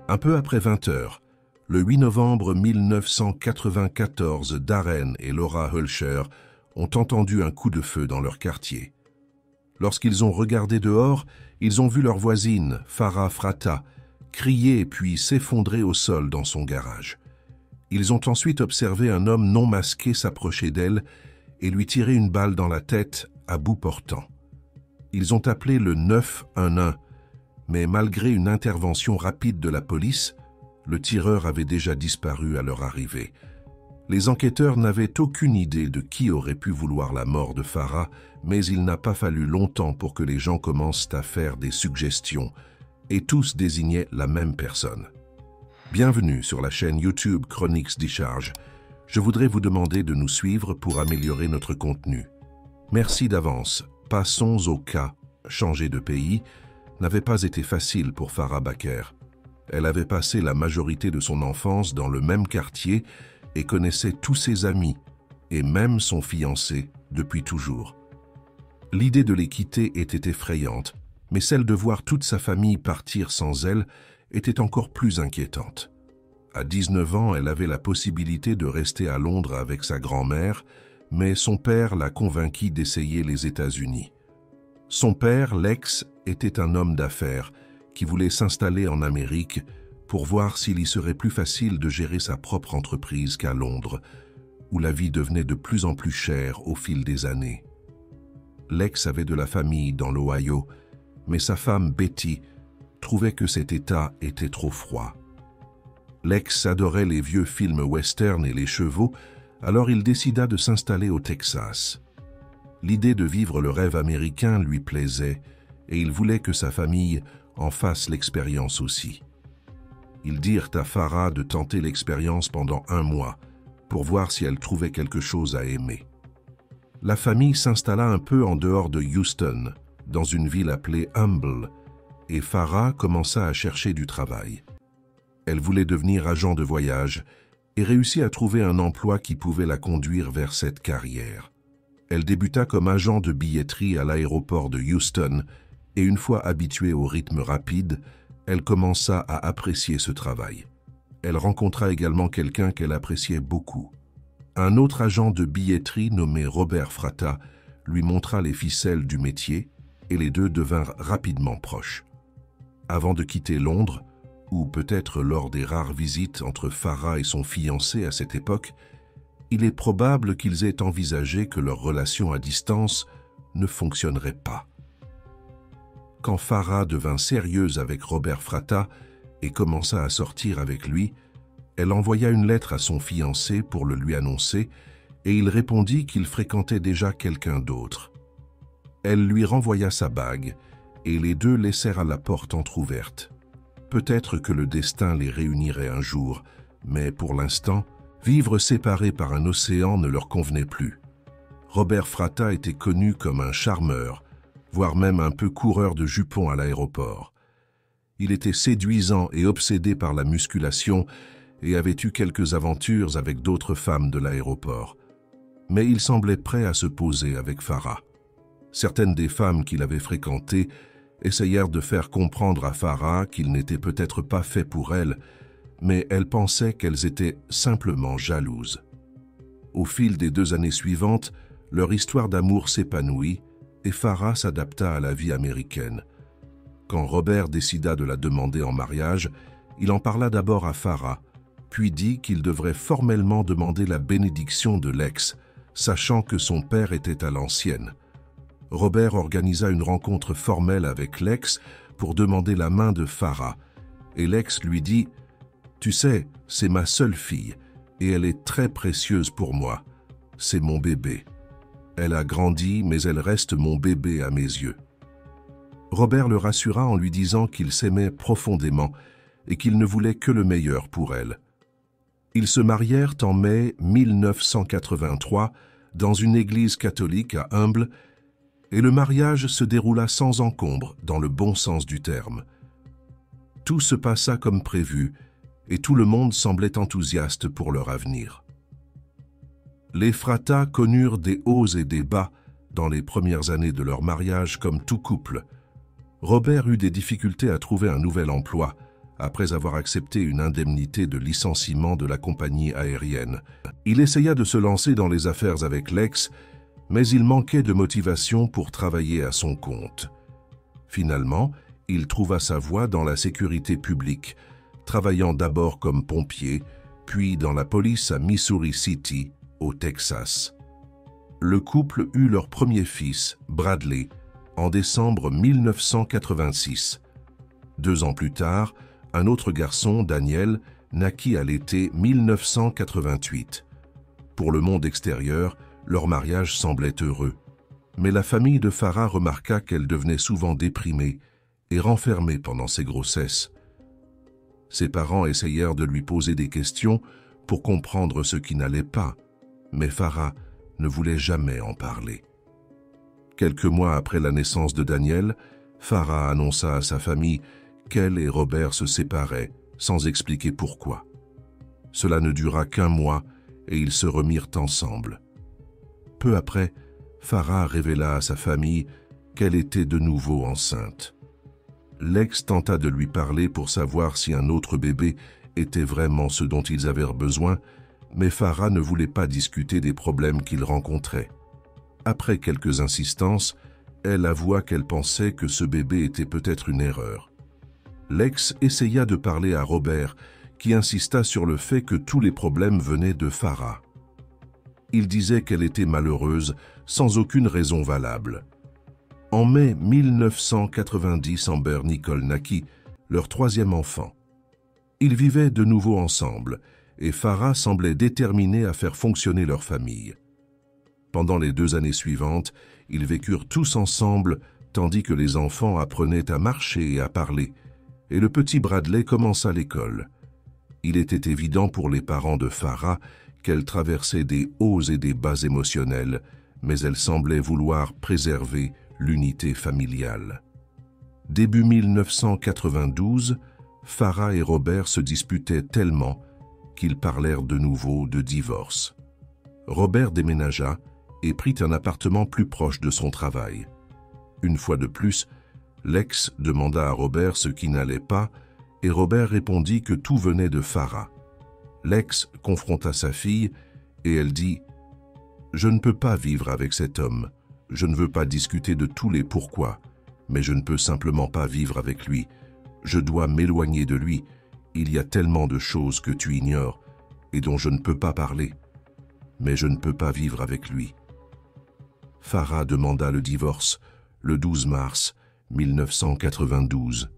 Un peu après 20 heures, le 8 novembre 1994, Darren et Laura Hulscher ont entendu un coup de feu dans leur quartier. Lorsqu'ils ont regardé dehors, ils ont vu leur voisine, Farah Fratta, crier puis s'effondrer au sol dans son garage. Ils ont ensuite observé un homme non masqué s'approcher d'elle et lui tirer une balle dans la tête à bout portant. Ils ont appelé le 911, mais malgré une intervention rapide de la police, le tireur avait déjà disparu à leur arrivée. Les enquêteurs n'avaient aucune idée de qui aurait pu vouloir la mort de Farah, mais il n'a pas fallu longtemps pour que les gens commencent à faire des suggestions, et tous désignaient la même personne. Bienvenue sur la chaîne YouTube Chroniques Discharge. Je voudrais vous demander de nous suivre pour améliorer notre contenu. Merci d'avance. Passons au cas. Changer de pays n'avait pas été facile pour Farah Baker. Elle avait passé la majorité de son enfance dans le même quartier et connaissait tous ses amis, et même son fiancé, depuis toujours. L'idée de les quitter était effrayante, mais celle de voir toute sa famille partir sans elle était encore plus inquiétante. À 19 ans, elle avait la possibilité de rester à Londres avec sa grand-mère, mais son père l'a convainquie d'essayer les États-Unis. Son père, Lex, était un homme d'affaires qui voulait s'installer en Amérique pour voir s'il y serait plus facile de gérer sa propre entreprise qu'à Londres, où la vie devenait de plus en plus chère au fil des années. Lex avait de la famille dans l'Ohio, mais sa femme Betty trouvait que cet état était trop froid. Lex adorait les vieux films western et les chevaux, alors il décida de s'installer au Texas. L'idée de vivre le rêve américain lui plaisait et il voulait que sa famille en fasse l'expérience aussi. Ils dirent à Farah de tenter l'expérience pendant 1 mois pour voir si elle trouvait quelque chose à aimer. La famille s'installa un peu en dehors de Houston, dans une ville appelée Humble, et Farah commença à chercher du travail. Elle voulait devenir agent de voyage et réussit à trouver un emploi qui pouvait la conduire vers cette carrière. Elle débuta comme agent de billetterie à l'aéroport de Houston et une fois habituée au rythme rapide, elle commença à apprécier ce travail. Elle rencontra également quelqu'un qu'elle appréciait beaucoup. Un autre agent de billetterie nommé Robert Fratta lui montra les ficelles du métier et les deux devinrent rapidement proches. Avant de quitter Londres, ou peut-être lors des rares visites entre Farah et son fiancé à cette époque, il est probable qu'ils aient envisagé que leur relation à distance ne fonctionnerait pas. Quand Farah devint sérieuse avec Robert Fratta et commença à sortir avec lui, elle envoya une lettre à son fiancé pour le lui annoncer et il répondit qu'il fréquentait déjà quelqu'un d'autre. Elle lui renvoya sa bague et les deux laissèrent à la porte entr'ouverte. Peut-être que le destin les réunirait un jour, mais pour l'instant, vivre séparés par un océan ne leur convenait plus. Robert Fratta était connu comme un charmeur, voire même un peu coureur de jupons à l'aéroport. Il était séduisant et obsédé par la musculation et avait eu quelques aventures avec d'autres femmes de l'aéroport. Mais il semblait prêt à se poser avec Farah. Certaines des femmes qu'il avait fréquentées essayèrent de faire comprendre à Farah qu'il n'était peut-être pas fait pour elle, mais elle pensait qu'elles étaient simplement jalouses. Au fil des 2 années suivantes, leur histoire d'amour s'épanouit et Farah s'adapta à la vie américaine. Quand Robert décida de la demander en mariage, il en parla d'abord à Farah, puis dit qu'il devrait formellement demander la bénédiction de Lex, sachant que son père était à l'ancienne. Robert organisa une rencontre formelle avec Lex pour demander la main de Farah, et Lex lui dit « Tu sais, c'est ma seule fille, et elle est très précieuse pour moi. C'est mon bébé. Elle a grandi, mais elle reste mon bébé à mes yeux. » Robert le rassura en lui disant qu'il s'aimait profondément et qu'il ne voulait que le meilleur pour elle. Ils se marièrent en mai 1983 dans une église catholique à Humble, et le mariage se déroula sans encombre dans le bon sens du terme. Tout se passa comme prévu et tout le monde semblait enthousiaste pour leur avenir. Les Fratta connurent des hauts et des bas dans les premières années de leur mariage comme tout couple. Robert eut des difficultés à trouver un nouvel emploi, après avoir accepté une indemnité de licenciement de la compagnie aérienne. Il essaya de se lancer dans les affaires avec Lex, mais il manquait de motivation pour travailler à son compte. Finalement, il trouva sa voie dans la sécurité publique, travaillant d'abord comme pompier, puis dans la police à Missouri City, au Texas. Le couple eut leur premier fils, Bradley, en décembre 1986. 2 ans plus tard, un autre garçon, Daniel, naquit à l'été 1988. Pour le monde extérieur, leur mariage semblait heureux. Mais la famille de Farah remarqua qu'elle devenait souvent déprimée et renfermée pendant ses grossesses. Ses parents essayèrent de lui poser des questions pour comprendre ce qui n'allait pas, mais Farah ne voulait jamais en parler. Quelques mois après la naissance de Daniel, Farah annonça à sa famille qu'elle et Robert se séparaient, sans expliquer pourquoi. Cela ne dura qu'1 mois et ils se remirent ensemble. Peu après, Farah révéla à sa famille qu'elle était de nouveau enceinte. Lex tenta de lui parler pour savoir si un autre bébé était vraiment ce dont ils avaient besoin, mais Farah ne voulait pas discuter des problèmes qu'ils rencontraient. Après quelques insistances, elle avoua qu'elle pensait que ce bébé était peut-être une erreur. Lex essaya de parler à Robert, qui insista sur le fait que tous les problèmes venaient de Farah. Il disait qu'elle était malheureuse, sans aucune raison valable. En mai 1990, Amber Nicole naquit, leur 3e enfant. Ils vivaient de nouveau ensemble, et Farah semblait déterminée à faire fonctionner leur famille. Pendant les 2 années suivantes, ils vécurent tous ensemble, tandis que les enfants apprenaient à marcher et à parler, et le petit Bradley commença l'école. Il était évident pour les parents de Farah qu'elle traversait des hauts et des bas émotionnels, mais elle semblait vouloir préserver l'unité familiale. Début 1992, Farah et Robert se disputaient tellement qu'ils parlèrent de nouveau de divorce. Robert déménagea et prit un appartement plus proche de son travail. Une fois de plus, Lex demanda à Robert ce qui n'allait pas et Robert répondit que tout venait de Farah. Lex confronta sa fille et elle dit « Je ne peux pas vivre avec cet homme. Je ne veux pas discuter de tous les pourquoi, mais je ne peux simplement pas vivre avec lui. Je dois m'éloigner de lui. Il y a tellement de choses que tu ignores et dont je ne peux pas parler. Mais je ne peux pas vivre avec lui. » Farah demanda le divorce le 12 mars 1992.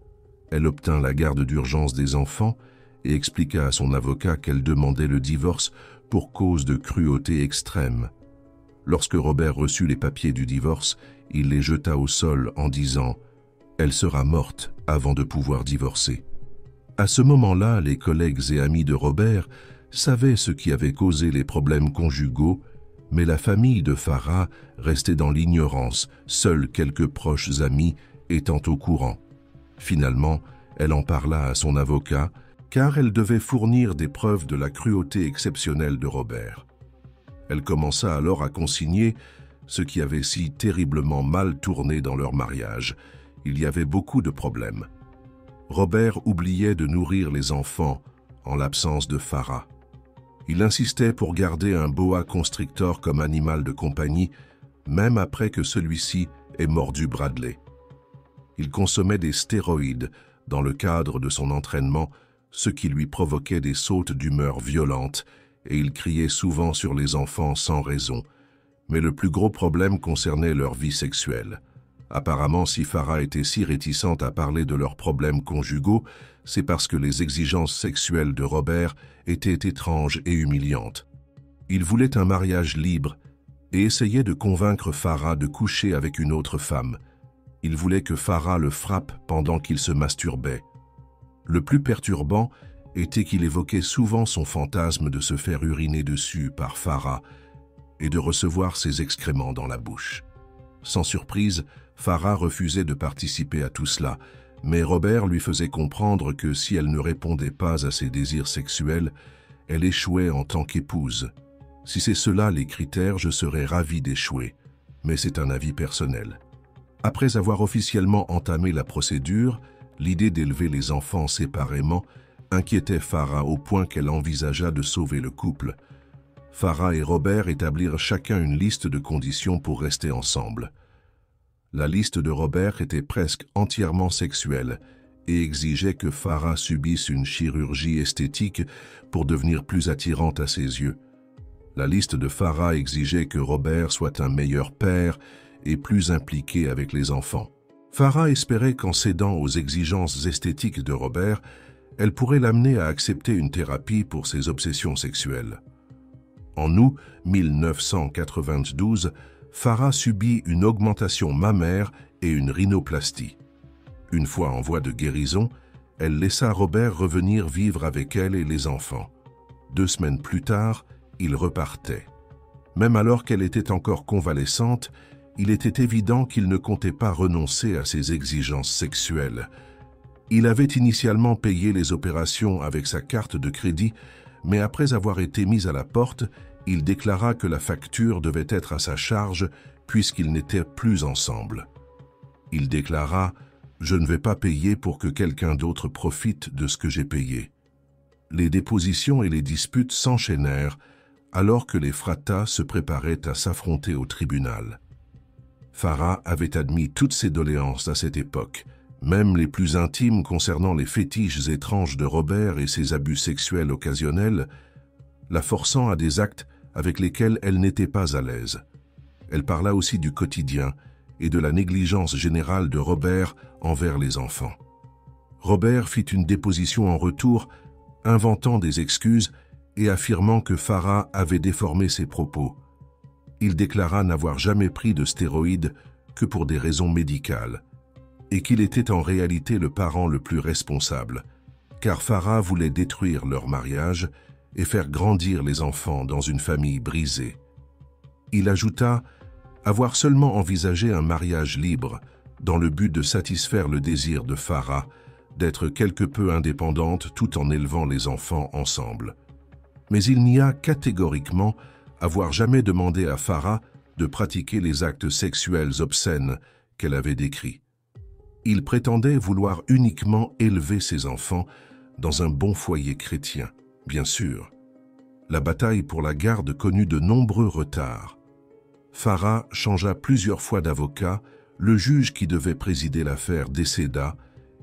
Elle obtint la garde d'urgence des enfants et expliqua à son avocat qu'elle demandait le divorce pour cause de cruauté extrême. Lorsque Robert reçut les papiers du divorce, il les jeta au sol en disant « Elle sera morte avant de pouvoir divorcer ». À ce moment-là, les collègues et amis de Robert savaient ce qui avait causé les problèmes conjugaux, mais la famille de Farah restait dans l'ignorance, seuls quelques proches amis étant au courant. Finalement, elle en parla à son avocat, car elle devait fournir des preuves de la cruauté exceptionnelle de Robert. Elle commença alors à consigner ce qui avait si terriblement mal tourné dans leur mariage. Il y avait beaucoup de problèmes. Robert oubliait de nourrir les enfants en l'absence de Farah. Il insistait pour garder un boa constrictor comme animal de compagnie, même après que celui-ci ait mordu Bradley. Il consommait des stéroïdes dans le cadre de son entraînement, ce qui lui provoquait des sautes d'humeur violentes, et il criait souvent sur les enfants sans raison. Mais le plus gros problème concernait leur vie sexuelle. Apparemment, si Farah était si réticente à parler de leurs problèmes conjugaux, c'est parce que les exigences sexuelles de Robert étaient étranges et humiliantes. Il voulait un mariage libre et essayait de convaincre Farah de coucher avec une autre femme. Il voulait que Farah le frappe pendant qu'il se masturbait. Le plus perturbant était qu'il évoquait souvent son fantasme de se faire uriner dessus par Farah et de recevoir ses excréments dans la bouche. Sans surprise, Farah refusait de participer à tout cela, mais Robert lui faisait comprendre que si elle ne répondait pas à ses désirs sexuels, elle échouait en tant qu'épouse. Si c'est cela les critères, je serais ravi d'échouer, mais c'est un avis personnel. Après avoir officiellement entamé la procédure, L'idée d'élever les enfants séparément inquiétait Farah au point qu'elle envisagea de sauver le couple. Farah et Robert établirent chacun une liste de conditions pour rester ensemble. La liste de Robert était presque entièrement sexuelle et exigeait que Farah subisse une chirurgie esthétique pour devenir plus attirante à ses yeux. La liste de Farah exigeait que Robert soit un meilleur père et plus impliqué avec les enfants. Farah espérait qu'en cédant aux exigences esthétiques de Robert, elle pourrait l'amener à accepter une thérapie pour ses obsessions sexuelles. En août 1992, Farah subit une augmentation mammaire et une rhinoplastie. Une fois en voie de guérison, elle laissa Robert revenir vivre avec elle et les enfants. 2 semaines plus tard, il repartait. Même alors qu'elle était encore convalescente, il était évident qu'il ne comptait pas renoncer à ses exigences sexuelles. Il avait initialement payé les opérations avec sa carte de crédit, mais après avoir été mis à la porte, il déclara que la facture devait être à sa charge puisqu'ils n'étaient plus ensemble. Il déclara « Je ne vais pas payer pour que quelqu'un d'autre profite de ce que j'ai payé ». Les dépositions et les disputes s'enchaînèrent alors que les fratas se préparaient à s'affronter au tribunal. Farah avait admis toutes ses doléances à cette époque, même les plus intimes concernant les fétiches étranges de Robert et ses abus sexuels occasionnels, la forçant à des actes avec lesquels elle n'était pas à l'aise. Elle parla aussi du quotidien et de la négligence générale de Robert envers les enfants. Robert fit une déposition en retour, inventant des excuses et affirmant que Farah avait déformé ses propos. Il déclara n'avoir jamais pris de stéroïdes que pour des raisons médicales, et qu'il était en réalité le parent le plus responsable, car Farah voulait détruire leur mariage et faire grandir les enfants dans une famille brisée. Il ajouta avoir seulement envisagé un mariage libre dans le but de satisfaire le désir de Farah d'être quelque peu indépendante tout en élevant les enfants ensemble. Mais il nia catégoriquement avoir jamais demandé à Farah de pratiquer les actes sexuels obscènes qu'elle avait décrits. Il prétendait vouloir uniquement élever ses enfants dans un bon foyer chrétien, bien sûr. La bataille pour la garde connut de nombreux retards. Farah changea plusieurs fois d'avocat, le juge qui devait présider l'affaire décéda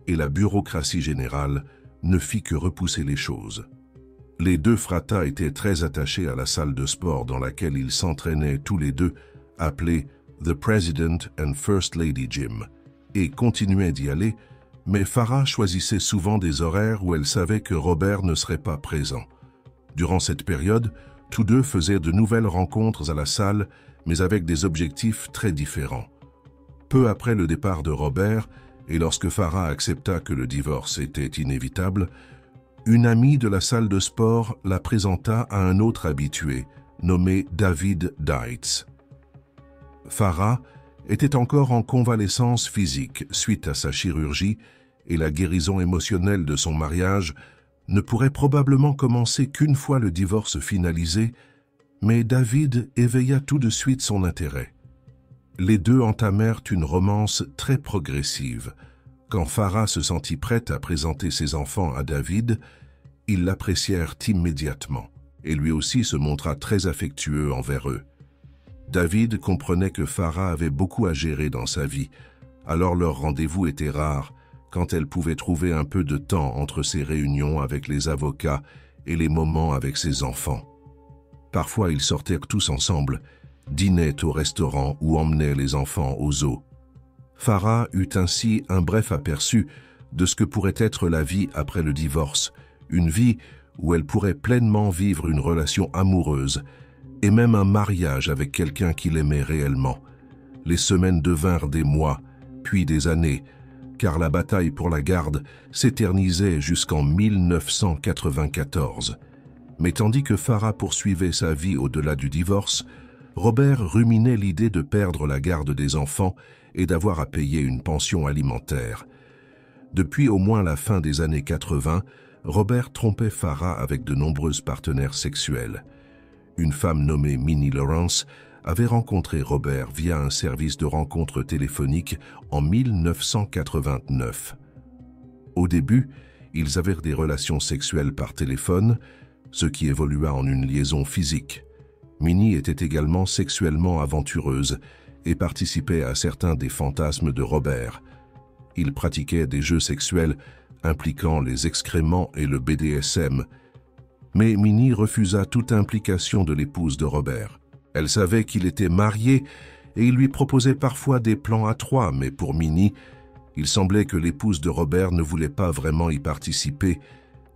et la bureaucratie générale ne fit que repousser les choses. Les 2 fratas étaient très attachés à la salle de sport dans laquelle ils s'entraînaient tous les deux, appelée The President and First Lady Gym, et continuaient d'y aller, mais Farah choisissait souvent des horaires où elle savait que Robert ne serait pas présent. Durant cette période, tous deux faisaient de nouvelles rencontres à la salle, mais avec des objectifs très différents. Peu après le départ de Robert, et lorsque Farah accepta que le divorce était inévitable, une amie de la salle de sport la présenta à un autre habitué, nommé David Deitz. Farah était encore en convalescence physique suite à sa chirurgie et la guérison émotionnelle de son mariage ne pourrait probablement commencer qu'une fois le divorce finalisé, mais David éveilla tout de suite son intérêt. Les deux entamèrent une romance très progressive. Quand Farah se sentit prête à présenter ses enfants à David, ils l'apprécièrent immédiatement, et lui aussi se montra très affectueux envers eux. David comprenait que Farah avait beaucoup à gérer dans sa vie, alors leurs rendez-vous étaient rares, quand elle pouvait trouver un peu de temps entre ses réunions avec les avocats et les moments avec ses enfants. Parfois, ils sortaient tous ensemble, dînaient au restaurant ou emmenaient les enfants au zoo. Farah eut ainsi un bref aperçu de ce que pourrait être la vie après le divorce, une vie où elle pourrait pleinement vivre une relation amoureuse et même un mariage avec quelqu'un qui l'aimait réellement. Les semaines devinrent des mois, puis des années, car la bataille pour la garde s'éternisait jusqu'en 1994. Mais tandis que Farah poursuivait sa vie au-delà du divorce, Robert ruminait l'idée de perdre la garde des enfants et d'avoir à payer une pension alimentaire. Depuis au moins la fin des années 80, Robert trompait Farah avec de nombreuses partenaires sexuels. Une femme nommée Minnie Lawrence avait rencontré Robert via un service de rencontre téléphonique en 1989. Au début, ils avaient des relations sexuelles par téléphone, ce qui évolua en une liaison physique. Minnie était également sexuellement aventureuse et participait à certains des fantasmes de Robert. Ils pratiquaient des jeux sexuels impliquant les excréments et le BDSM, mais Minnie refusa toute implication de l'épouse de Robert. Elle savait qu'il était marié et il lui proposait parfois des plans à trois, mais pour Minnie, il semblait que l'épouse de Robert ne voulait pas vraiment y participer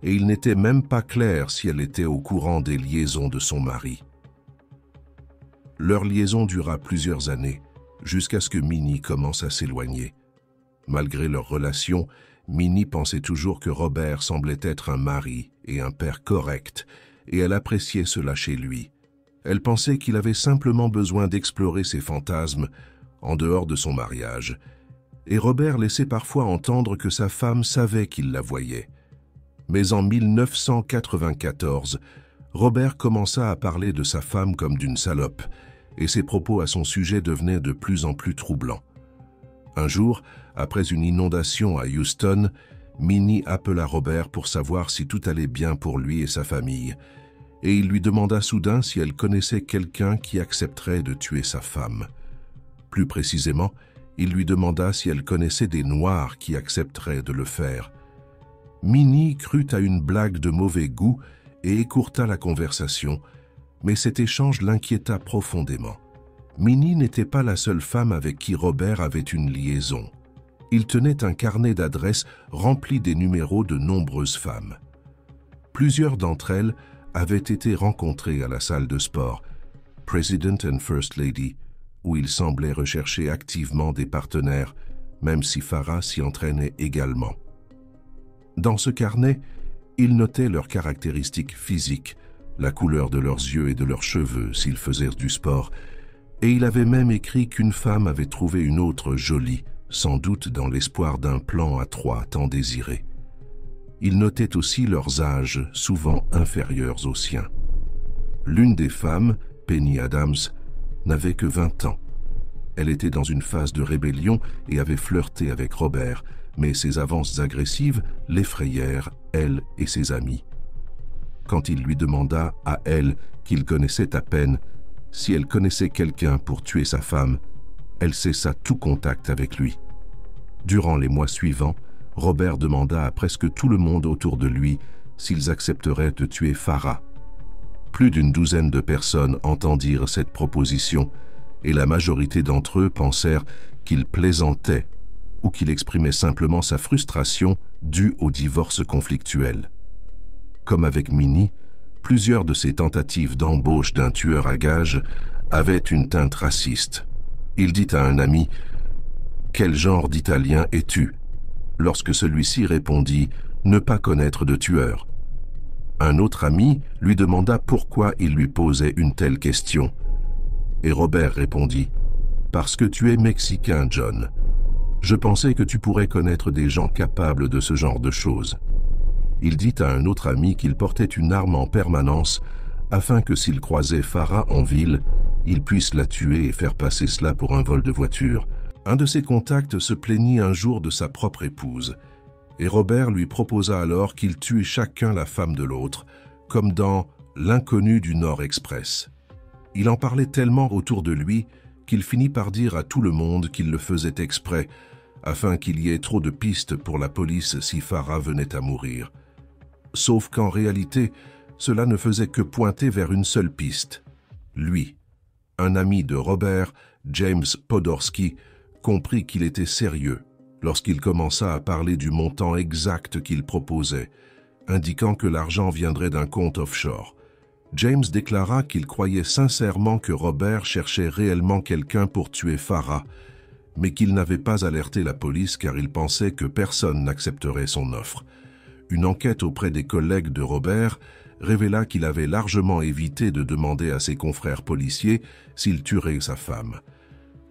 et il n'était même pas clair si elle était au courant des liaisons de son mari. Leur liaison dura plusieurs années, jusqu'à ce que Minnie commence à s'éloigner. Malgré leur relation, Minnie pensait toujours que Robert semblait être un mari et un père correct, et elle appréciait cela chez lui. Elle pensait qu'il avait simplement besoin d'explorer ses fantasmes en dehors de son mariage, et Robert laissait parfois entendre que sa femme savait qu'il la voyait. Mais en 1994, Robert commença à parler de sa femme comme d'une salope, et ses propos à son sujet devenaient de plus en plus troublants. Un jour, après une inondation à Houston, Minnie appela Robert pour savoir si tout allait bien pour lui et sa famille, et il lui demanda soudain si elle connaissait quelqu'un qui accepterait de tuer sa femme. Plus précisément, il lui demanda si elle connaissait des Noirs qui accepteraient de le faire. Minnie crut à une blague de mauvais goût et écourta la conversation, mais cet échange l'inquiéta profondément. Minnie n'était pas la seule femme avec qui Robert avait une liaison. Il tenait un carnet d'adresses rempli des numéros de nombreuses femmes. Plusieurs d'entre elles avaient été rencontrées à la salle de sport, President and First Lady, où il semblait rechercher activement des partenaires, même si Farah s'y entraînait également. Dans ce carnet, il notait leurs caractéristiques physiques, la couleur de leurs yeux et de leurs cheveux s'ils faisaient du sport, et il avait même écrit qu'une femme avait trouvé une autre jolie, sans doute dans l'espoir d'un plan à trois tant désiré. Il notait aussi leurs âges, souvent inférieurs aux siens. L'une des femmes, Penny Adams, n'avait que 20 ans. Elle était dans une phase de rébellion et avait flirté avec Robert, mais ses avances agressives l'effrayèrent, elle et ses amis. Quand il lui demanda à elle, qu'il connaissait à peine, si elle connaissait quelqu'un pour tuer sa femme, elle cessa tout contact avec lui. Durant les mois suivants, Robert demanda à presque tout le monde autour de lui s'ils accepteraient de tuer Farah. Plus d'une douzaine de personnes entendirent cette proposition et la majorité d'entre eux pensèrent qu'il plaisantait ou qu'il exprimait simplement sa frustration due au divorce conflictuel. Comme avec Minnie, plusieurs de ses tentatives d'embauche d'un tueur à gages avaient une teinte raciste. Il dit à un ami « Quel genre d'Italien es-tu » lorsque celui-ci répondit « Ne pas connaître de tueur ». Un autre ami lui demanda pourquoi il lui posait une telle question. Et Robert répondit « Parce que tu es mexicain, John. Je pensais que tu pourrais connaître des gens capables de ce genre de choses. » Il dit à un autre ami qu'il portait une arme en permanence afin que s'il croisait Farah en ville, il puisse la tuer et faire passer cela pour un vol de voiture. Un de ses contacts se plaignit un jour de sa propre épouse, et Robert lui proposa alors qu'ils tuent chacun la femme de l'autre, comme dans L'inconnu du Nord Express. Il en parlait tellement autour de lui qu'il finit par dire à tout le monde qu'il le faisait exprès, afin qu'il y ait trop de pistes pour la police si Farah venait à mourir. Sauf qu'en réalité, cela ne faisait que pointer vers une seule piste. Lui, un ami de Robert, James Podorsky, comprit qu'il était sérieux lorsqu'il commença à parler du montant exact qu'il proposait, indiquant que l'argent viendrait d'un compte offshore. James déclara qu'il croyait sincèrement que Robert cherchait réellement quelqu'un pour tuer Farah, mais qu'il n'avait pas alerté la police car il pensait que personne n'accepterait son offre. Une enquête auprès des collègues de Robert révéla qu'il avait largement évité de demander à ses confrères policiers s'il tuerait sa femme.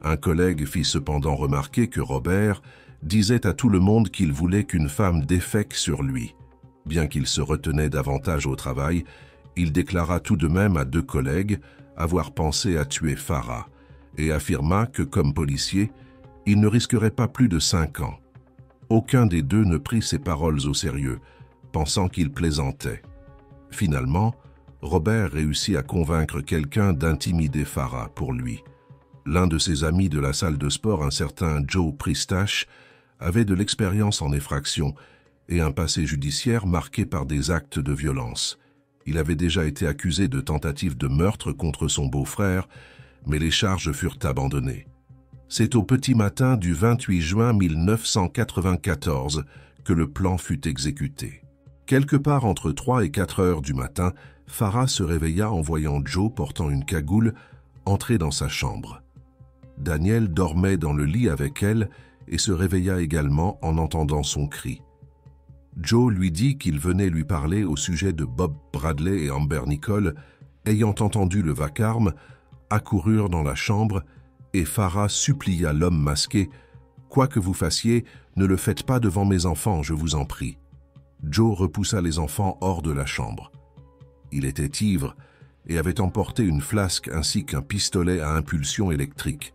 Un collègue fit cependant remarquer que Robert disait à tout le monde qu'il voulait qu'une femme défèque sur lui. Bien qu'il se retenait davantage au travail, il déclara tout de même à 2 collègues avoir pensé à tuer Farah et affirma que, comme policier, il ne risquerait pas plus de 5 ans. Aucun des deux ne prit ses paroles au sérieux, pensant qu'il plaisantait. Finalement, Robert réussit à convaincre quelqu'un d'intimider Farah pour lui. L'un de ses amis de la salle de sport, un certain Joe Pristash, avait de l'expérience en effraction et un passé judiciaire marqué par des actes de violence. Il avait déjà été accusé de tentative de meurtre contre son beau-frère, mais les charges furent abandonnées. C'est au petit matin du 28 juin 1994 que le plan fut exécuté. Quelque part entre 3 et 4 heures du matin, Farah se réveilla en voyant Joe portant une cagoule entrer dans sa chambre. Daniel dormait dans le lit avec elle et se réveilla également en entendant son cri. Joe lui dit qu'il venait lui parler au sujet de Bob Bradley et Amber Nicole, ayant entendu le vacarme, accoururent dans la chambre et Farah supplia l'homme masqué « Quoi que vous fassiez, ne le faites pas devant mes enfants, je vous en prie. » Joe repoussa les enfants hors de la chambre. Il était ivre et avait emporté une flasque ainsi qu'un pistolet à impulsion électrique.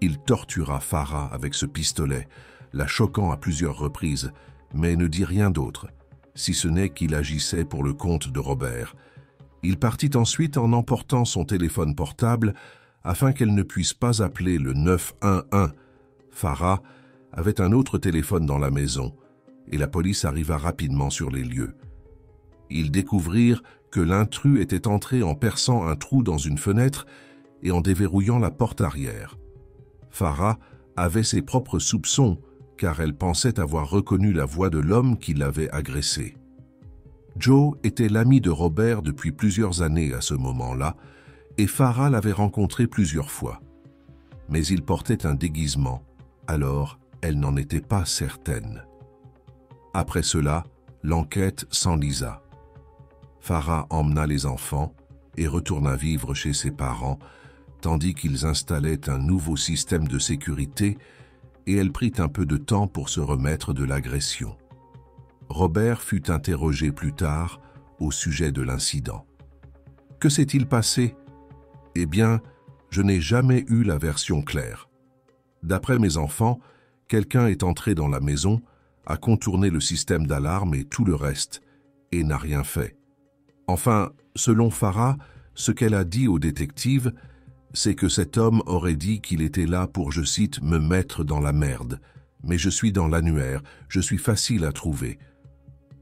Il tortura Farah avec ce pistolet, la choquant à plusieurs reprises, mais ne dit rien d'autre, si ce n'est qu'il agissait pour le compte de Robert. Il partit ensuite en emportant son téléphone portable afin qu'elle ne puisse pas appeler le 911. Farah avait un autre téléphone dans la maison et la police arriva rapidement sur les lieux. Ils découvrirent que l'intrus était entré en perçant un trou dans une fenêtre et en déverrouillant la porte arrière. Farah avait ses propres soupçons car elle pensait avoir reconnu la voix de l'homme qui l'avait agressée. Joe était l'ami de Robert depuis plusieurs années à ce moment-là et Farah l'avait rencontré plusieurs fois. Mais il portait un déguisement, alors elle n'en était pas certaine. Après cela, l'enquête s'enlisa. Farah emmena les enfants et retourna vivre chez ses parents, tandis qu'ils installaient un nouveau système de sécurité et elle prit un peu de temps pour se remettre de l'agression. Robert fut interrogé plus tard au sujet de l'incident. Que s'est-il passé? Eh bien, je n'ai jamais eu la version claire. D'après mes enfants, quelqu'un est entré dans la maison, a contourné le système d'alarme et tout le reste, et n'a rien fait. Enfin, selon Farah, ce qu'elle a dit au détective, c'est que cet homme aurait dit qu'il était là pour, je cite, « me mettre dans la merde ». Mais je suis dans l'annuaire, je suis facile à trouver.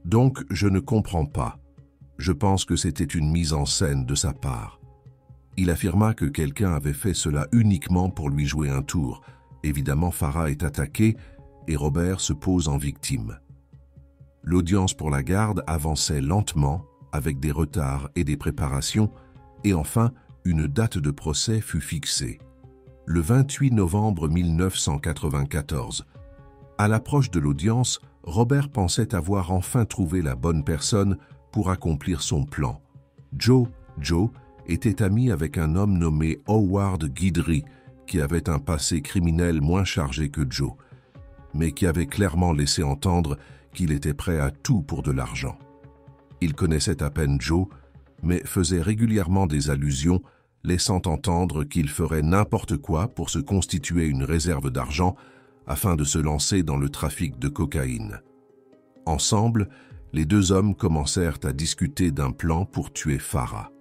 Donc, je ne comprends pas. Je pense que c'était une mise en scène de sa part. Il affirma que quelqu'un avait fait cela uniquement pour lui jouer un tour. Évidemment, Farah est attaquée et Robert se pose en victime. L'audience pour la garde avançait lentement, avec des retards et des préparations, et enfin, une date de procès fut fixée. Le 28 novembre 1994. À l'approche de l'audience, Robert pensait avoir enfin trouvé la bonne personne pour accomplir son plan. Joe était ami avec un homme nommé Howard Guidry, qui avait un passé criminel moins chargé que Joe, mais qui avait clairement laissé entendre qu'il était prêt à tout pour de l'argent. Il connaissait à peine Joe, mais faisait régulièrement des allusions, laissant entendre qu'il ferait n'importe quoi pour se constituer une réserve d'argent afin de se lancer dans le trafic de cocaïne. Ensemble, les deux hommes commencèrent à discuter d'un plan pour tuer Farah.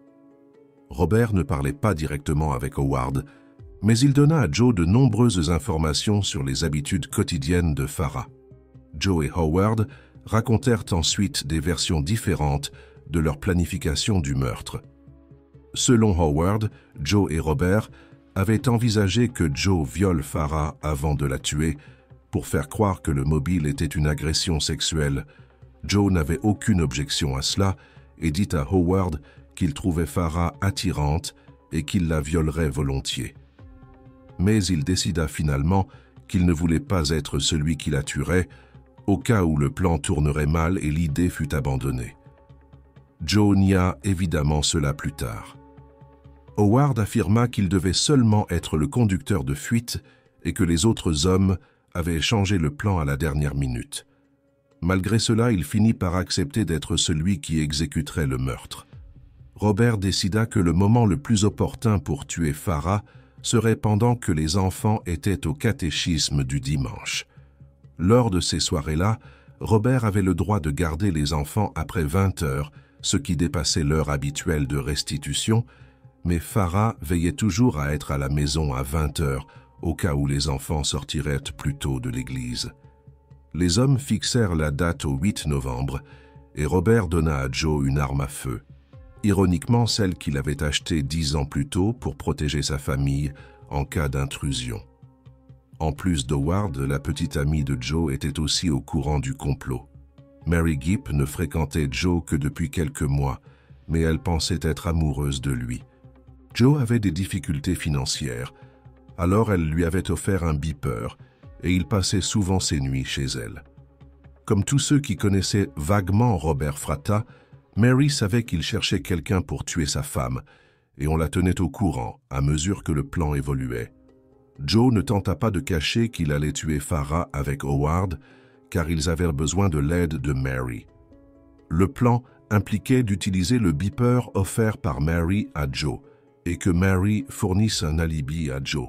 Robert ne parlait pas directement avec Howard, mais il donna à Joe de nombreuses informations sur les habitudes quotidiennes de Farah. Joe et Howard racontèrent ensuite des versions différentes de leur planification du meurtre. Selon Howard, Joe et Robert avaient envisagé que Joe viole Farah avant de la tuer pour faire croire que le mobile était une agression sexuelle. Joe n'avait aucune objection à cela et dit à Howard qu'il trouvait Farah attirante et qu'il la violerait volontiers. Mais il décida finalement qu'il ne voulait pas être celui qui la tuerait, au cas où le plan tournerait mal et l'idée fut abandonnée. Joe nia évidemment cela plus tard. Howard affirma qu'il devait seulement être le conducteur de fuite et que les autres hommes avaient changé le plan à la dernière minute. Malgré cela, il finit par accepter d'être celui qui exécuterait le meurtre. Robert décida que le moment le plus opportun pour tuer Farah serait pendant que les enfants étaient au catéchisme du dimanche. Lors de ces soirées-là, Robert avait le droit de garder les enfants après 20 heures, ce qui dépassait l'heure habituelle de restitution, mais Farah veillait toujours à être à la maison à 20 heures, au cas où les enfants sortiraient plus tôt de l'église. Les hommes fixèrent la date au 8 novembre, et Robert donna à Joe une arme à feu, ironiquement celle qu'il avait achetée 10 ans plus tôt pour protéger sa famille en cas d'intrusion. En plus d'Howard, la petite amie de Joe était aussi au courant du complot. Mary Gipp ne fréquentait Joe que depuis quelques mois, mais elle pensait être amoureuse de lui. Joe avait des difficultés financières, alors elle lui avait offert un beeper et il passait souvent ses nuits chez elle. Comme tous ceux qui connaissaient vaguement Robert Fratta, Mary savait qu'il cherchait quelqu'un pour tuer sa femme et on la tenait au courant à mesure que le plan évoluait. Joe ne tenta pas de cacher qu'il allait tuer Farah avec Howard car ils avaient besoin de l'aide de Mary. Le plan impliquait d'utiliser le beeper offert par Mary à Joe et que Mary fournisse un alibi à Joe.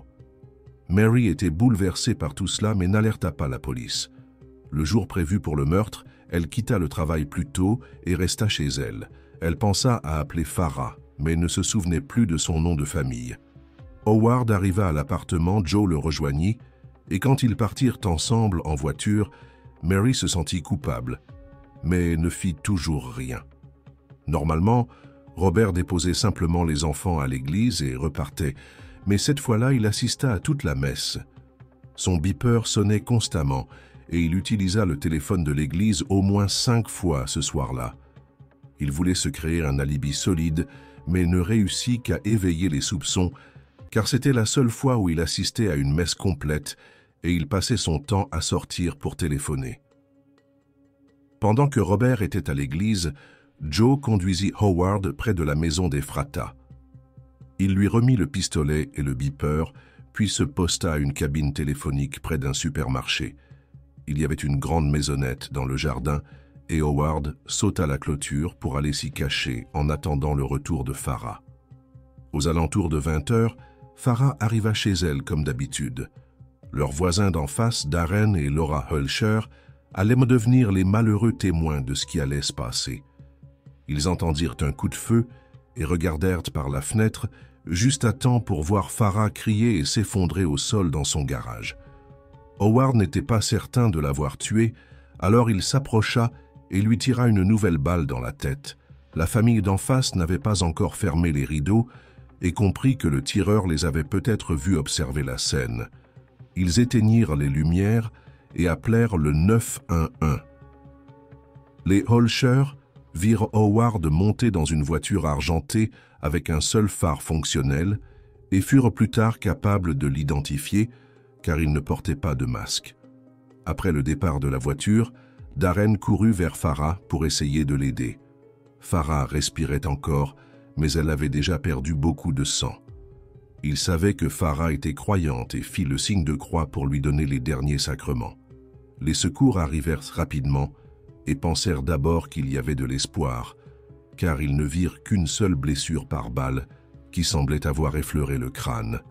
Mary était bouleversée par tout cela mais n'alerta pas la police. Le jour prévu pour le meurtre, elle quitta le travail plus tôt et resta chez elle. Elle pensa à appeler Farah, mais ne se souvenait plus de son nom de famille. Howard arriva à l'appartement, Joe le rejoignit, et quand ils partirent ensemble en voiture, Mary se sentit coupable, mais ne fit toujours rien. Normalement, Robert déposait simplement les enfants à l'église et repartait, mais cette fois-là, il assista à toute la messe. Son beeper sonnait constamment et il utilisa le téléphone de l'église au moins 5 fois ce soir-là. Il voulait se créer un alibi solide, mais ne réussit qu'à éveiller les soupçons, car c'était la seule fois où il assistait à une messe complète et il passait son temps à sortir pour téléphoner. Pendant que Robert était à l'église, Joe conduisit Howard près de la maison des Fratta. Il lui remit le pistolet et le beeper, puis se posta à une cabine téléphonique près d'un supermarché. Il y avait une grande maisonnette dans le jardin et Howard sauta la clôture pour aller s'y cacher en attendant le retour de Farah. Aux alentours de 20 heures, Farah arriva chez elle comme d'habitude. Leurs voisins d'en face, Darren et Laura Hulsher, allaient devenir les malheureux témoins de ce qui allait se passer. Ils entendirent un coup de feu et regardèrent par la fenêtre juste à temps pour voir Farah crier et s'effondrer au sol dans son garage. Howard n'était pas certain de l'avoir tuée, alors il s'approcha et lui tira une nouvelle balle dans la tête. La famille d'en face n'avait pas encore fermé les rideaux et comprit que le tireur les avait peut-être vus observer la scène. Ils éteignirent les lumières et appelèrent le 911. Les Hulsher virent Howard monter dans une voiture argentée avec un seul phare fonctionnel et furent plus tard capables de l'identifier car il ne portait pas de masque. Après le départ de la voiture, Darren courut vers Farah pour essayer de l'aider. Farah respirait encore, mais elle avait déjà perdu beaucoup de sang. Il savait que Farah était croyante et fit le signe de croix pour lui donner les derniers sacrements. Les secours arrivèrent rapidement et pensèrent d'abord qu'il y avait de l'espoir, car ils ne virent qu'une seule blessure par balle qui semblait avoir effleuré le crâne.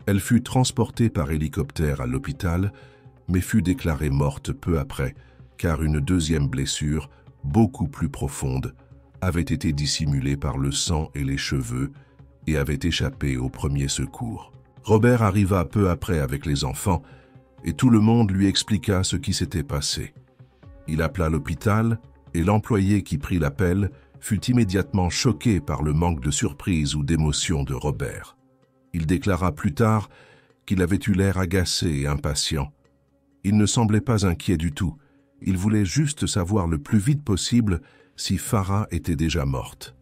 Elle fut transportée par hélicoptère à l'hôpital, mais fut déclarée morte peu après, car une deuxième blessure, beaucoup plus profonde, avait été dissimulée par le sang et les cheveux et avait échappé aux premiers secours. Robert arriva peu après avec les enfants et tout le monde lui expliqua ce qui s'était passé. Il appela l'hôpital et l'employé qui prit l'appel fut immédiatement choqué par le manque de surprise ou d'émotion de Robert. Il déclara plus tard qu'il avait eu l'air agacé et impatient. Il ne semblait pas inquiet du tout. Il voulait juste savoir le plus vite possible si Farah était déjà morte.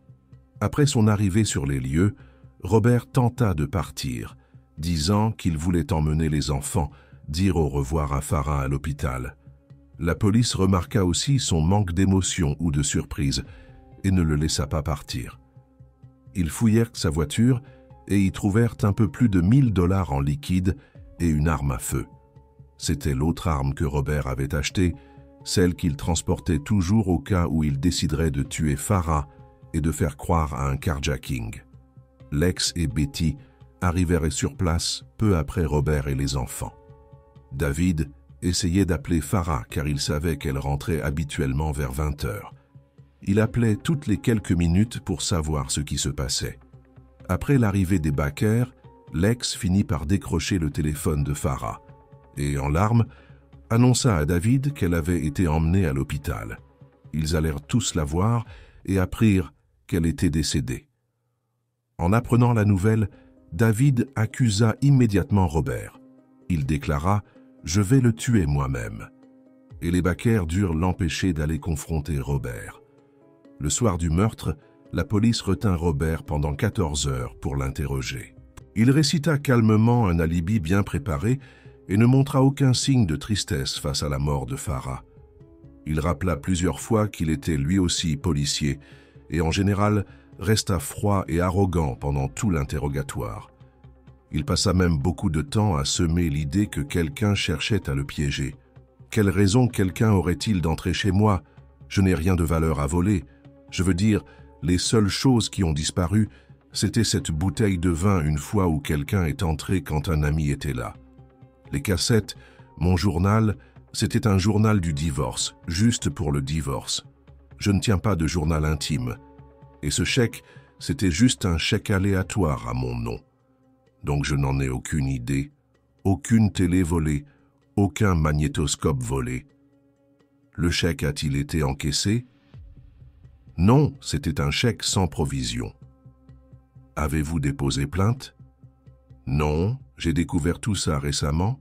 Après son arrivée sur les lieux, Robert tenta de partir, disant qu'il voulait emmener les enfants, dire au revoir à Farah à l'hôpital. La police remarqua aussi son manque d'émotion ou de surprise et ne le laissa pas partir. Ils fouillèrent sa voiture et y trouvèrent un peu plus de 1 000 $ en liquide et une arme à feu. C'était l'autre arme que Robert avait achetée, celle qu'il transportait toujours au cas où il déciderait de tuer Farah et de faire croire à un carjacking. Lex et Betty arrivèrent sur place peu après Robert et les enfants. David, essayait d'appeler Farah car il savait qu'elle rentrait habituellement vers 20 heures. Il appelait toutes les quelques minutes pour savoir ce qui se passait. Après l'arrivée des Baker, l'ex finit par décrocher le téléphone de Farah et, en larmes, annonça à David qu'elle avait été emmenée à l'hôpital. Ils allèrent tous la voir et apprirent qu'elle était décédée. En apprenant la nouvelle, David accusa immédiatement Robert. Il déclara « Je vais le tuer moi-même ». Et les Baker durent l'empêcher d'aller confronter Robert. Le soir du meurtre, la police retint Robert pendant 14 heures pour l'interroger. Il récita calmement un alibi bien préparé et ne montra aucun signe de tristesse face à la mort de Farah. Il rappela plusieurs fois qu'il était lui aussi policier et en général resta froid et arrogant pendant tout l'interrogatoire. Il passa même beaucoup de temps à semer l'idée que quelqu'un cherchait à le piéger. Quelle raison quelqu'un aurait-il d'entrer chez moi? Je n'ai rien de valeur à voler. Je veux dire, les seules choses qui ont disparu, c'était cette bouteille de vin une fois où quelqu'un est entré quand un ami était là. Les cassettes, mon journal, c'était un journal du divorce, juste pour le divorce. Je ne tiens pas de journal intime. Et ce chèque, c'était juste un chèque aléatoire à mon nom. Donc je n'en ai aucune idée, aucune télé volée, aucun magnétoscope volé. Le chèque a-t-il été encaissé? Non, c'était un chèque sans provision. Avez-vous déposé plainte? Non, j'ai découvert tout ça récemment,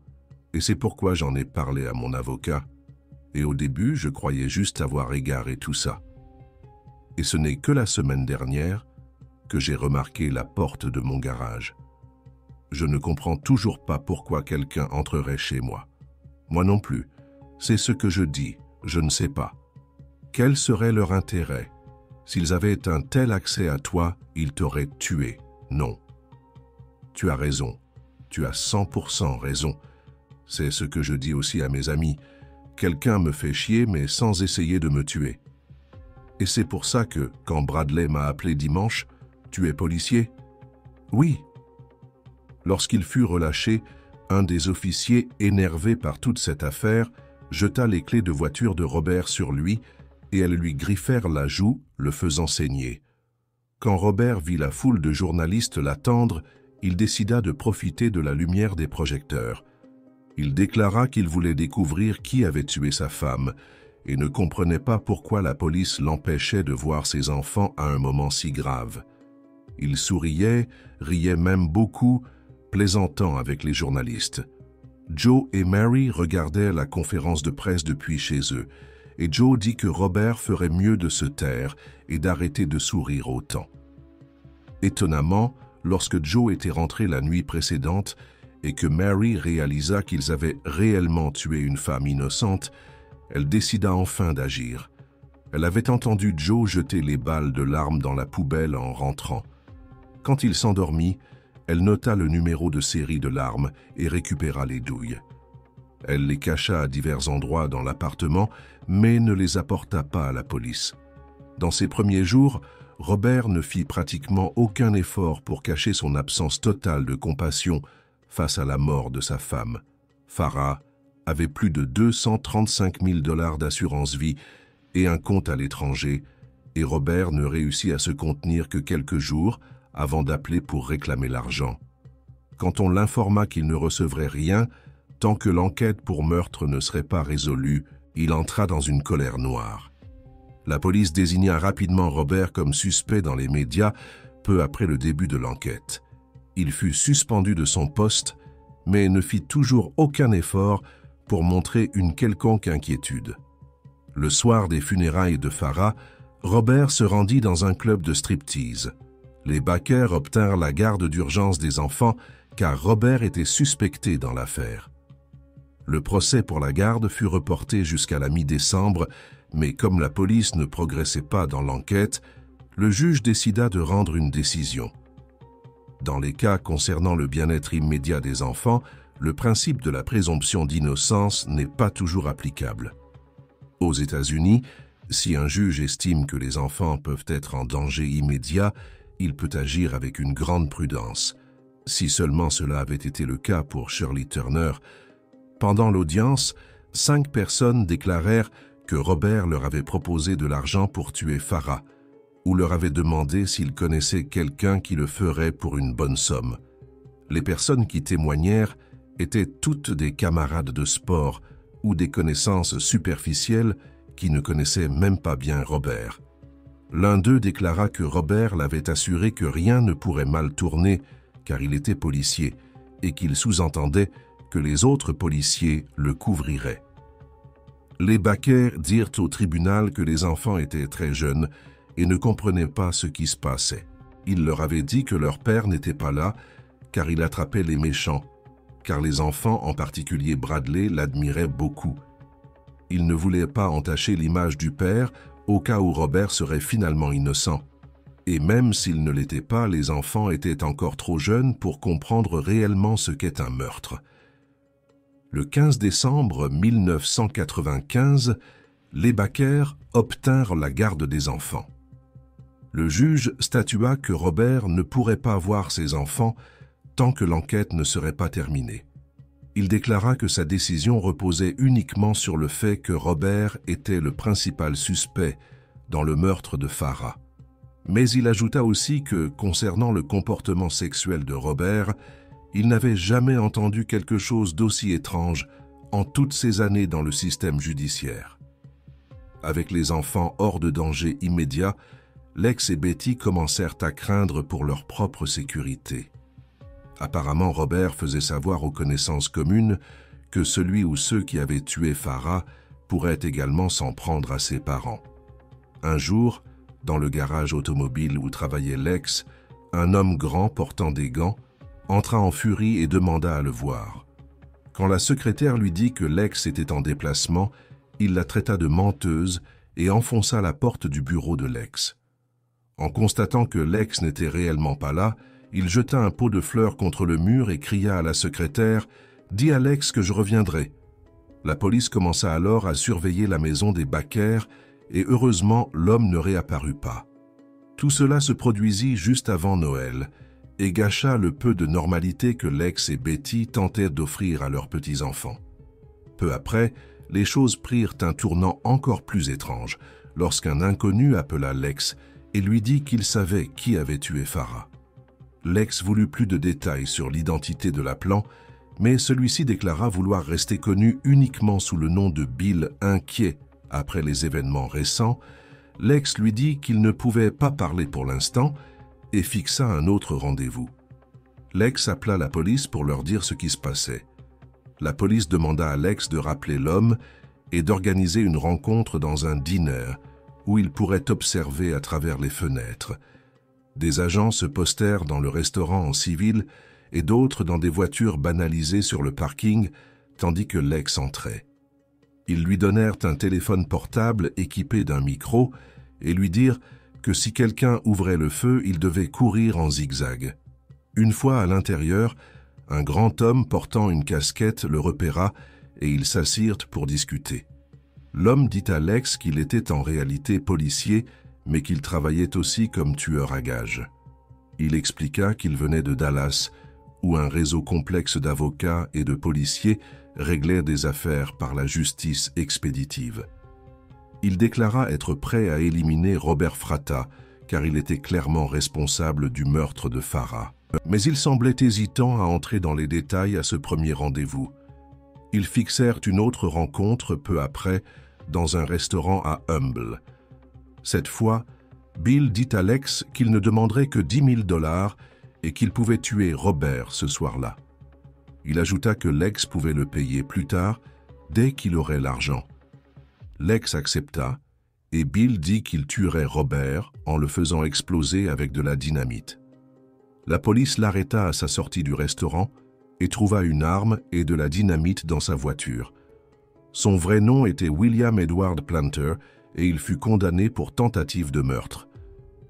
et c'est pourquoi j'en ai parlé à mon avocat. Et au début, je croyais juste avoir égaré tout ça. Et ce n'est que la semaine dernière que j'ai remarqué la porte de mon garage. Je ne comprends toujours pas pourquoi quelqu'un entrerait chez moi. Moi non plus. C'est ce que je dis, je ne sais pas. Quel serait leur intérêt? S'ils avaient un tel accès à toi, ils t'auraient tué. Non. Tu as raison. Tu as 100% raison. C'est ce que je dis aussi à mes amis. Quelqu'un me fait chier, mais sans essayer de me tuer. Et c'est pour ça que, quand Bradley m'a appelé dimanche, « Tu es policier ?» Oui. Lorsqu'il fut relâché, un des officiers, énervé par toute cette affaire, jeta les clés de voiture de Robert sur lui et elles lui griffèrent la joue, le faisant saigner. Quand Robert vit la foule de journalistes l'attendre, il décida de profiter de la lumière des projecteurs. Il déclara qu'il voulait découvrir qui avait tué sa femme et ne comprenait pas pourquoi la police l'empêchait de voir ses enfants à un moment si grave. Il souriait, riait même beaucoup, plaisantant avec les journalistes. Joe et Mary regardaient la conférence de presse depuis chez eux, et Joe dit que Robert ferait mieux de se taire et d'arrêter de sourire autant. Étonnamment, lorsque Joe était rentré la nuit précédente et que Mary réalisa qu'ils avaient réellement tué une femme innocente, elle décida enfin d'agir. Elle avait entendu Joe jeter les balles de l'arme dans la poubelle en rentrant. Quand il s'endormit, elle nota le numéro de série de l'arme et récupéra les douilles. Elle les cacha à divers endroits dans l'appartement, mais ne les apporta pas à la police. Dans ses premiers jours, Robert ne fit pratiquement aucun effort pour cacher son absence totale de compassion face à la mort de sa femme. Farah avait plus de 235 000 $ d'assurance vie et un compte à l'étranger, et Robert ne réussit à se contenir que quelques jours avant d'appeler pour réclamer l'argent. Quand on l'informa qu'il ne recevrait rien, tant que l'enquête pour meurtre ne serait pas résolue, il entra dans une colère noire. La police désigna rapidement Robert comme suspect dans les médias peu après le début de l'enquête. Il fut suspendu de son poste, mais ne fit toujours aucun effort pour montrer une quelconque inquiétude. Le soir des funérailles de Farah, Robert se rendit dans un club de striptease. Les Baker obtinrent la garde d'urgence des enfants car Robert était suspecté dans l'affaire. Le procès pour la garde fut reporté jusqu'à la mi-décembre, mais comme la police ne progressait pas dans l'enquête, le juge décida de rendre une décision. Dans les cas concernant le bien-être immédiat des enfants, le principe de la présomption d'innocence n'est pas toujours applicable. Aux États-Unis, si un juge estime que les enfants peuvent être en danger immédiat, il peut agir avec une grande prudence. Si seulement cela avait été le cas pour Shirley Turner, Pendant l'audience, 5 personnes déclarèrent que Robert leur avait proposé de l'argent pour tuer Farah, ou leur avait demandé s'ils connaissaient quelqu'un qui le ferait pour une bonne somme. Les personnes qui témoignèrent étaient toutes des camarades de sport ou des connaissances superficielles qui ne connaissaient même pas bien Robert. L'un d'eux déclara que Robert l'avait assuré que rien ne pourrait mal tourner car il était policier et qu'il sous-entendait que les autres policiers le couvriraient. Les Baker dirent au tribunal que les enfants étaient très jeunes et ne comprenaient pas ce qui se passait. Il leur avait dit que leur père n'était pas là car il attrapait les méchants, car les enfants, en particulier Bradley, l'admiraient beaucoup. Il ne voulait pas entacher l'image du père au cas où Robert serait finalement innocent. Et même s'il ne l'était pas, les enfants étaient encore trop jeunes pour comprendre réellement ce qu'est un meurtre. Le 15 décembre 1995, les Baker obtinrent la garde des enfants. Le juge statua que Robert ne pourrait pas voir ses enfants tant que l'enquête ne serait pas terminée. Il déclara que sa décision reposait uniquement sur le fait que Robert était le principal suspect dans le meurtre de Farah. Mais il ajouta aussi que, concernant le comportement sexuel de Robert, il n'avait jamais entendu quelque chose d'aussi étrange en toutes ces années dans le système judiciaire. Avec les enfants hors de danger immédiat, Lex et Betty commencèrent à craindre pour leur propre sécurité. Apparemment, Robert faisait savoir aux connaissances communes que celui ou ceux qui avaient tué Farah pourraient également s'en prendre à ses parents. Un jour, dans le garage automobile où travaillait Lex, un homme grand portant des gants entra en furie et demanda à le voir. Quand la secrétaire lui dit que Lex était en déplacement, il la traita de menteuse et enfonça la porte du bureau de Lex. En constatant que Lex n'était réellement pas là, il jeta un pot de fleurs contre le mur et cria à la secrétaire « Dis à Lex que je reviendrai ». La police commença alors à surveiller la maison des Baker et heureusement l'homme ne réapparut pas. Tout cela se produisit juste avant Noël et gâcha le peu de normalité que Lex et Betty tentaient d'offrir à leurs petits-enfants. Peu après, les choses prirent un tournant encore plus étrange lorsqu'un inconnu appela Lex et lui dit qu'il savait qui avait tué Farah. Lex voulut plus de détails sur l'identité de l'appelant, mais celui-ci déclara vouloir rester connu uniquement sous le nom de Bill inquiet après les événements récents. Lex lui dit qu'il ne pouvait pas parler pour l'instant et fixa un autre rendez-vous. Lex appela la police pour leur dire ce qui se passait. La police demanda à Lex de rappeler l'homme et d'organiser une rencontre dans un diner où il pourrait observer à travers les fenêtres. Des agents se postèrent dans le restaurant en civil et d'autres dans des voitures banalisées sur le parking, tandis que Lex entrait. Ils lui donnèrent un téléphone portable équipé d'un micro et lui dirent que si quelqu'un ouvrait le feu, il devait courir en zigzag. Une fois à l'intérieur, un grand homme portant une casquette le repéra et ils s'assirent pour discuter. L'homme dit à Lex qu'il était en réalité policier, mais qu'il travaillait aussi comme tueur à gages. Il expliqua qu'il venait de Dallas, où un réseau complexe d'avocats et de policiers réglait des affaires par la justice expéditive. Il déclara être prêt à éliminer Robert Fratta, car il était clairement responsable du meurtre de Farah. Mais il semblait hésitant à entrer dans les détails à ce premier rendez-vous. Ils fixèrent une autre rencontre peu après dans un restaurant à Humble. Cette fois, Bill dit à Lex qu'il ne demanderait que 10 000 $ et qu'il pouvait tuer Robert ce soir-là. Il ajouta que Lex pouvait le payer plus tard, dès qu'il aurait l'argent. Lex accepta et Bill dit qu'il tuerait Robert en le faisant exploser avec de la dynamite. La police l'arrêta à sa sortie du restaurant et trouva une arme et de la dynamite dans sa voiture. Son vrai nom était William Edward Planter et il fut condamné pour tentative de meurtre.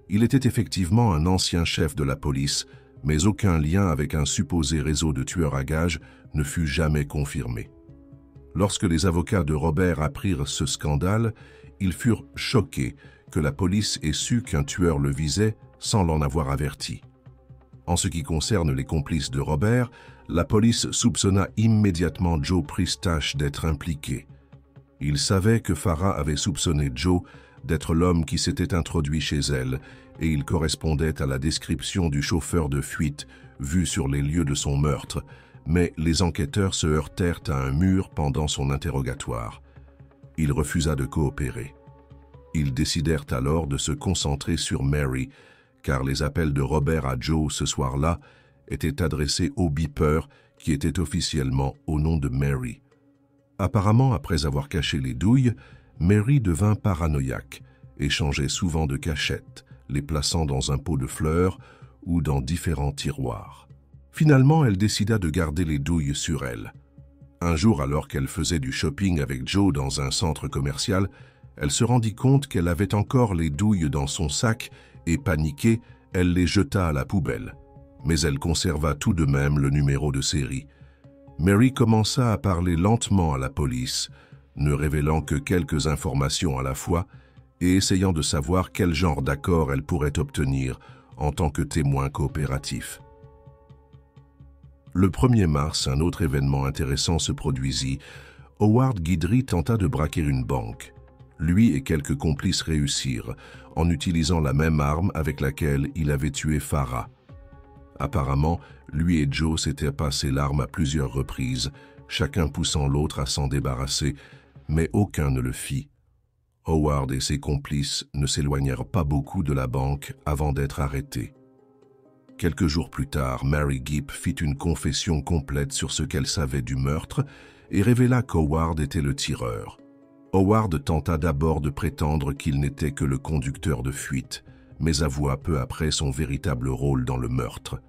Il était effectivement un ancien chef de la police, mais aucun lien avec un supposé réseau de tueurs à gages ne fut jamais confirmé. Lorsque les avocats de Robert apprirent ce scandale, ils furent choqués que la police ait su qu'un tueur le visait sans l'en avoir averti. En ce qui concerne les complices de Robert, La police soupçonna immédiatement Joe Pristash d'être impliqué. Il savait que Farah avait soupçonné Joe d'être l'homme qui s'était introduit chez elle, et il correspondait à la description du chauffeur de fuite vu sur les lieux de son meurtre, mais les enquêteurs se heurtèrent à un mur pendant son interrogatoire. Il refusa de coopérer. Ils décidèrent alors de se concentrer sur Mary, car les appels de Robert à Joe ce soir-là étaient adressés au beeper qui était officiellement au nom de Mary. Apparemment, après avoir caché les douilles, Mary devint paranoïaque et changeait souvent de cachette, les plaçant dans un pot de fleurs ou dans différents tiroirs. Finalement, elle décida de garder les douilles sur elle. Un jour, alors qu'elle faisait du shopping avec Joe dans un centre commercial, elle se rendit compte qu'elle avait encore les douilles dans son sac et, paniquée, elle les jeta à la poubelle. Mais elle conserva tout de même le numéro de série. Mary commença à parler lentement à la police, ne révélant que quelques informations à la fois et essayant de savoir quel genre d'accord elle pourrait obtenir en tant que témoin coopératif. Le 1er mars, un autre événement intéressant se produisit. Howard Guidry tenta de braquer une banque. Lui et quelques complices réussirent, en utilisant la même arme avec laquelle il avait tué Farah. Apparemment, lui et Joe s'étaient passé l'arme à plusieurs reprises, chacun poussant l'autre à s'en débarrasser, mais aucun ne le fit. Howard et ses complices ne s'éloignèrent pas beaucoup de la banque avant d'être arrêtés. Quelques jours plus tard, Mary Gipp fit une confession complète sur ce qu'elle savait du meurtre et révéla qu'Howard était le tireur. Howard tenta d'abord de prétendre qu'il n'était que le conducteur de fuite, mais avoua peu après son véritable rôle dans le meurtre.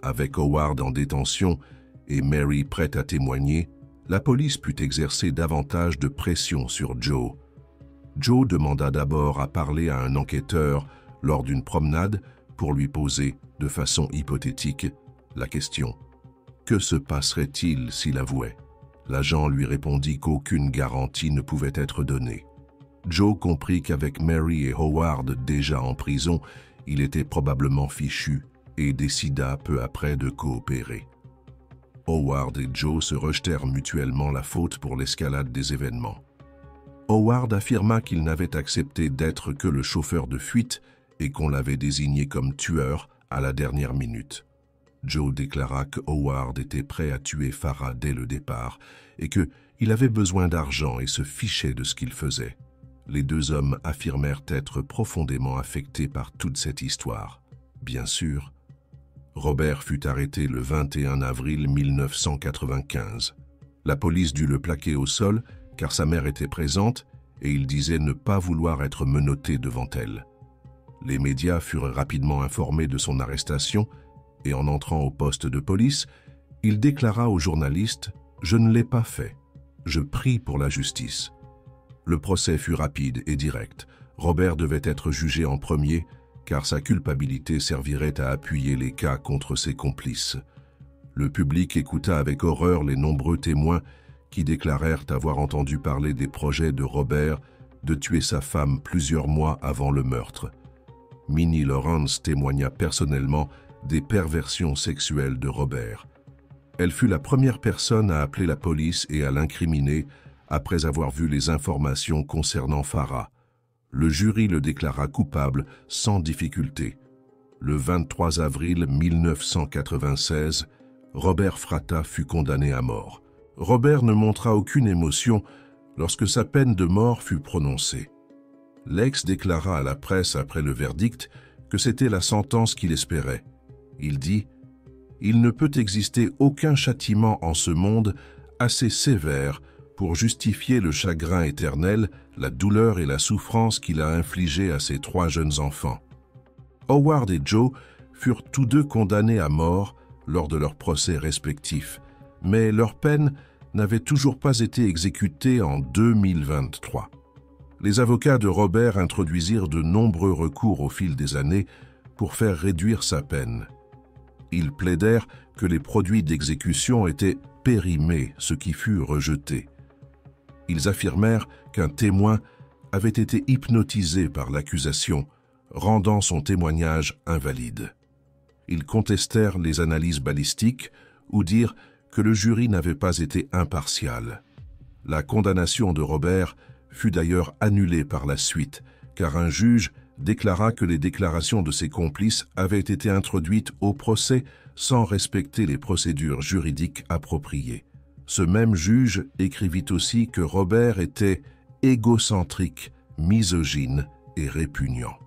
Avec Howard en détention et Mary prête à témoigner, la police put exercer davantage de pression sur Joe. Joe demanda d'abord à parler à un enquêteur lors d'une promenade pour lui poser, de façon hypothétique, la question « Que se passerait-il s'il avouait ?» L'agent lui répondit qu'aucune garantie ne pouvait être donnée. Joe comprit qu'avec Mary et Howard déjà en prison, il était probablement fichu et décida peu après de coopérer. Howard et Joe se rejetèrent mutuellement la faute pour l'escalade des événements. Howard affirma qu'il n'avait accepté d'être que le chauffeur de fuite et qu'on l'avait désigné comme tueur à la dernière minute. Joe déclara que Howard était prêt à tuer Farah dès le départ et qu'il avait besoin d'argent et se fichait de ce qu'il faisait. Les deux hommes affirmèrent être profondément affectés par toute cette histoire. Bien sûr, Robert fut arrêté le 21 avril 1995. La police dut le plaquer au sol car sa mère était présente et il disait ne pas vouloir être menotté devant elle. Les médias furent rapidement informés de son arrestation et en entrant au poste de police, il déclara aux journalistes « Je ne l'ai pas fait. Je prie pour la justice ». Le procès fut rapide et direct. Robert devait être jugé en premier car sa culpabilité servirait à appuyer les cas contre ses complices. Le public écouta avec horreur les nombreux témoins qui déclarèrent avoir entendu parler des projets de Robert de tuer sa femme plusieurs mois avant le meurtre. Minnie Lawrence témoigna personnellement des perversions sexuelles de Robert. Elle fut la première personne à appeler la police et à l'incriminer après avoir vu les informations concernant Farah. Le jury le déclara coupable sans difficulté. Le 23 avril 1996, Robert Fratta fut condamné à mort. Robert ne montra aucune émotion lorsque sa peine de mort fut prononcée. L'ex déclara à la presse après le verdict que c'était la sentence qu'il espérait. Il dit « Il ne peut exister aucun châtiment en ce monde assez sévère pour justifier le chagrin éternel, la douleur et la souffrance qu'il a infligé à ses 3 jeunes enfants. » Howard et Joe furent tous deux condamnés à mort lors de leurs procès respectifs, mais leur peine n'avait toujours pas été exécutée en 2023. Les avocats de Robert introduisirent de nombreux recours au fil des années pour faire réduire sa peine. Ils plaidèrent que les produits d'exécution étaient périmés, ce qui fut rejeté. Ils affirmèrent qu'un témoin avait été hypnotisé par l'accusation, rendant son témoignage invalide. Ils contestèrent les analyses balistiques ou dire que le jury n'avait pas été impartial. La condamnation de Robert fut d'ailleurs annulée par la suite, car un juge déclara que les déclarations de ses complices avaient été introduites au procès sans respecter les procédures juridiques appropriées. Ce même juge écrivit aussi que Robert était égocentrique, misogyne et répugnant.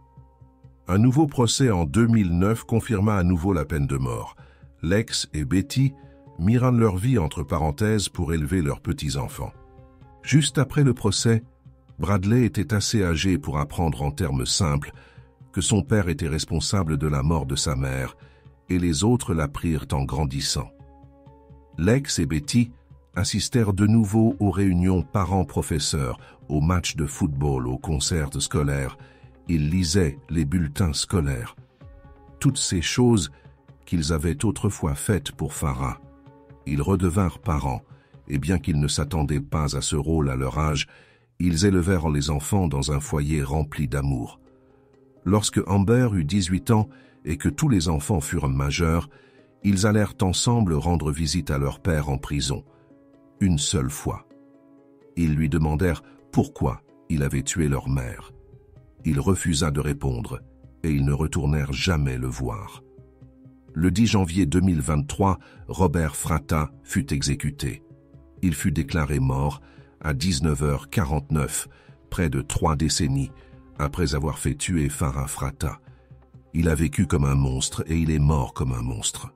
Un nouveau procès en 2009 confirma à nouveau la peine de mort. Lex et Betty mirent leur vie entre parenthèses pour élever leurs petits-enfants. Juste après le procès, Bradley était assez âgé pour apprendre en termes simples que son père était responsable de la mort de sa mère, et les autres l'apprirent en grandissant. Lex et Betty assistèrent de nouveau aux réunions parents-professeurs, aux matchs de football, aux concerts scolaires. Ils lisaient les bulletins scolaires. Toutes ces choses qu'ils avaient autrefois faites pour Farah. Ils redevinrent parents, et bien qu'ils ne s'attendaient pas à ce rôle à leur âge, ils élevèrent les enfants dans un foyer rempli d'amour. Lorsque Amber eut 18 ans et que tous les enfants furent majeurs, ils allèrent ensemble rendre visite à leur père en prison, une seule fois. Ils lui demandèrent pourquoi il avait tué leur mère. Il refusa de répondre et ils ne retournèrent jamais le voir. Le 10 janvier 2023, Robert Fratta fut exécuté. Il fut déclaré mort à 19h49, près de 3 décennies, après avoir fait tuer Farah Fratta. Il a vécu comme un monstre et il est mort comme un monstre.